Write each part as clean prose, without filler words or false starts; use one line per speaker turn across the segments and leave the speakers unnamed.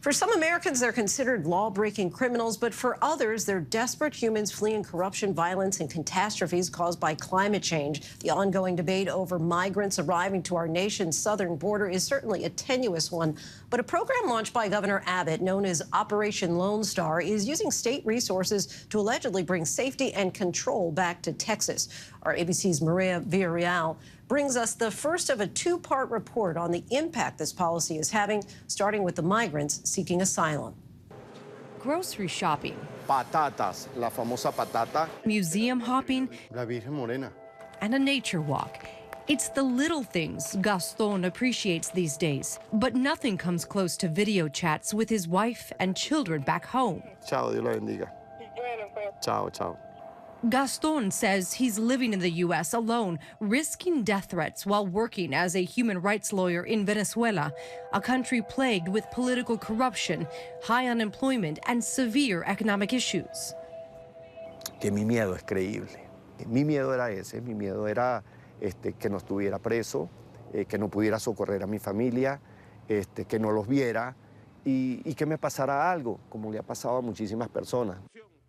For some Americans, they're considered law-breaking criminals, but for others, they're desperate humans fleeing corruption, violence, and catastrophes caused by climate change. The ongoing debate over migrants arriving to our nation's southern border is certainly a tenuous one, but a program launched by Governor Abbott, known as Operation Lone Star, is using state resources to allegedly bring safety and control back to Texas. Our ABC's Mireya Villareal brings us the first of a two-part report on the impact this policy is having, starting with the migrants seeking asylum.
Grocery shopping.
Patatas, la famosa patata.
Museum hopping.
La Virgen Morena.
And a nature walk. It's the little things Gaston appreciates these days, but nothing comes close to video chats with his wife and children back home.
Chao, Dios la bendiga. Chao, chao.
Gaston says he's living in the U.S. alone, risking death threats while working as a human rights lawyer in Venezuela, a country plagued with political corruption, high unemployment, and severe economic issues.
Que mi miedo es creíble. Mi miedo era ese, mi miedo era que no estuviera preso, que no pudiera socorrer a mi familia, que no los viera y que me pasara algo, como le ha pasado a muchísimas personas.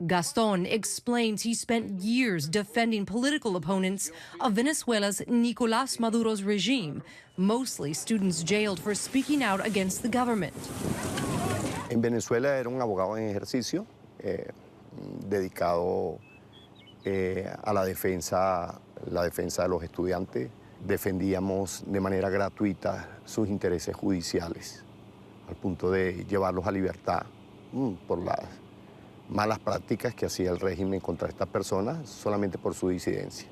Gaston explains he spent years defending political opponents of Venezuela's Nicolás Maduro's regime, mostly students jailed for speaking out against the government.
En Venezuela era un abogado en ejercicio, dedicado a la defensa de los estudiantes. Defendíamos de manera gratuita sus intereses judiciales, al punto de llevarlos a libertad por las malas prácticas que hacía el régimen contra estas personas solamente por su disidencia.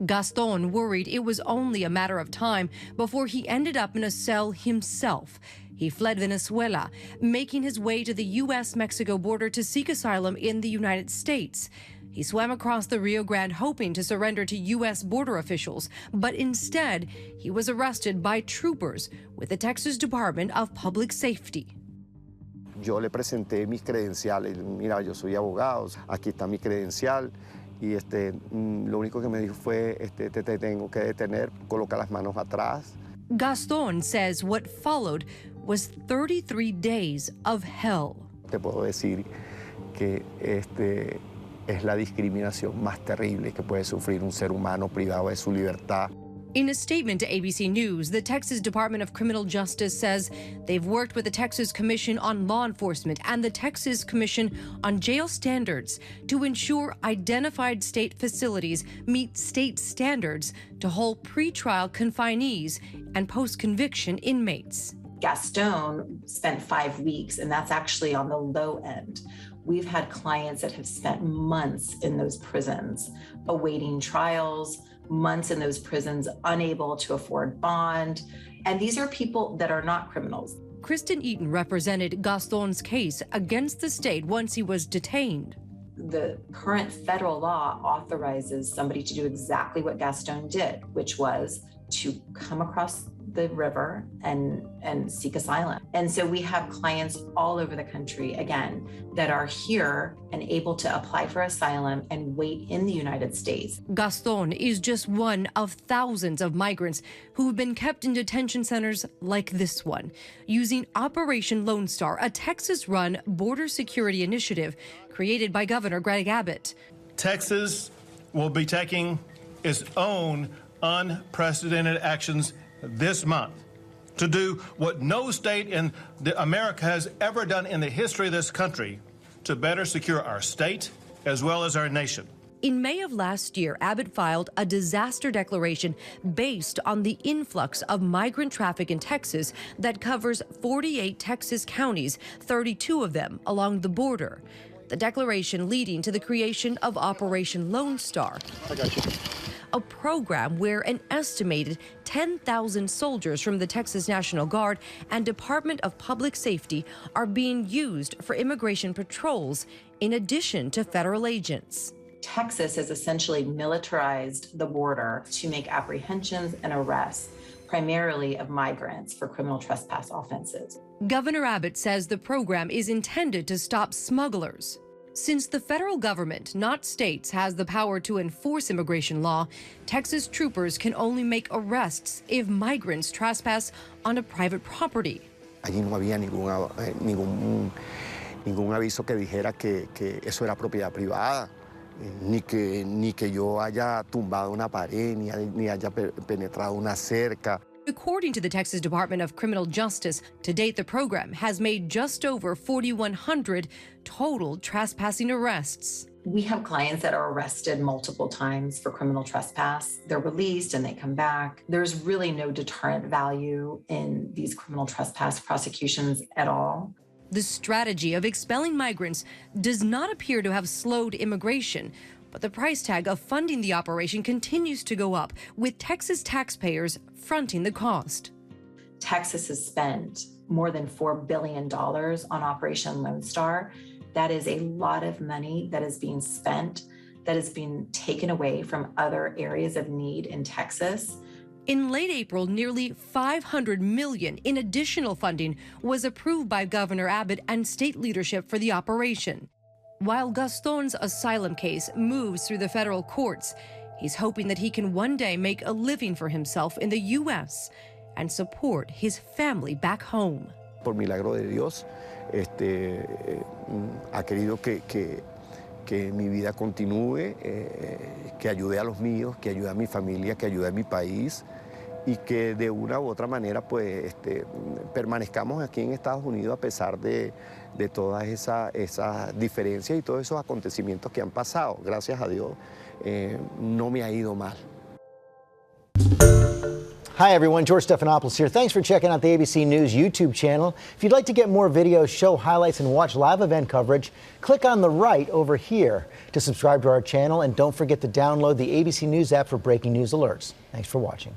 Gaston worried it was only a matter of time before he ended up in a cell himself. He fled Venezuela, making his way to the U.S.-Mexico border to seek asylum in the United States. He swam across the Rio Grande hoping to surrender to U.S. border officials, but instead, he was arrested by troopers with the Texas Department of Public Safety.
Yo le presenté mis credenciales, mira, yo soy abogado, aquí está mi credencial, y lo único que me dijo fue, te tengo que detener, coloca las manos atrás.
Gaston says what followed was 33 days of hell.
Te puedo decir que es la discriminación más terrible que puede sufrir un ser humano privado de su libertad.
In a statement to ABC News, the Texas Department of Criminal Justice says they've worked with the Texas Commission on Law Enforcement and the Texas Commission on Jail Standards to ensure identified state facilities meet state standards to hold pretrial confinees and post-conviction inmates.
Gaston spent 5 weeks, and that's actually on the low end. We've had clients that have spent months in those prisons awaiting trials, months in those prisons unable to afford bond. And these are people that are not criminals.
Kristen Eaton represented Gaston's case against the state once he was detained.
The current federal law authorizes somebody to do exactly what Gaston did, which was to come across the river and seek asylum. And so we have clients all over the country, again, that are here and able to apply for asylum and wait in the United States.
Gaston is just one of thousands of migrants who have been kept in detention centers like this one, using Operation Lone Star, a Texas-run border security initiative created by Governor Greg Abbott.
Texas will be taking its own unprecedented actions this month to do what no state in America has ever done in the history of this country to better secure our state as well as our nation.
In May of last year, Abbott filed a disaster declaration based on the influx of migrant traffic in Texas that covers 48 Texas counties, 32 of them along the border. The declaration leading to the creation of Operation Lone Star, a program where an estimated 10,000 soldiers from the Texas National Guard and Department of Public Safety are being used for immigration patrols in addition to federal agents.
Texas has essentially militarized the border to make apprehensions and arrests, primarily of migrants, for criminal trespass offenses.
Governor Abbott says the program is intended to stop smugglers. Since the federal government, not states, has the power to enforce immigration law, Texas troopers can only make arrests if migrants trespass on a private property.
Allí no había ningún aviso que dijera que eso era propiedad privada, ni que yo haya tumbado una pared, ni haya penetrado una cerca.
According to the Texas Department of Criminal Justice, to date the program has made just over 4,100 total trespassing arrests.
We have clients that are arrested multiple times for criminal trespass. They're released and they come back. There's really no deterrent value in these criminal trespass prosecutions at all.
The strategy of expelling migrants does not appear to have slowed immigration, but the price tag of funding the operation continues to go up, with Texas taxpayers fronting the cost.
Texas has spent more than $4 billion on Operation Lone Star. That is a lot of money that is being spent, that is being taken away from other areas of need in Texas.
In late April, nearly $500 million in additional funding was approved by Governor Abbott and state leadership for the operation. While Gaston's asylum case moves through the federal courts, he's hoping that he can one day make a living for himself in the U.S. and support his family back home.
Por milagro de Dios, ha querido que mi vida continúe, que ayude a los míos, que ayude a mi familia, que ayude a mi país y que de una u otra manera pues permanezcamos aquí en Estados Unidos a pesar de todas esas diferencias y todos esos acontecimientos que han pasado. Gracias a Dios no me ha ido mal.
Hi everyone, George Stephanopoulos here. Thanks for checking out the ABC News YouTube channel. If you'd like to get more videos, show highlights, and watch live event coverage, click on the right over here to subscribe to our channel, and don't forget to download the ABC News app for breaking news alerts. Thanks for watching.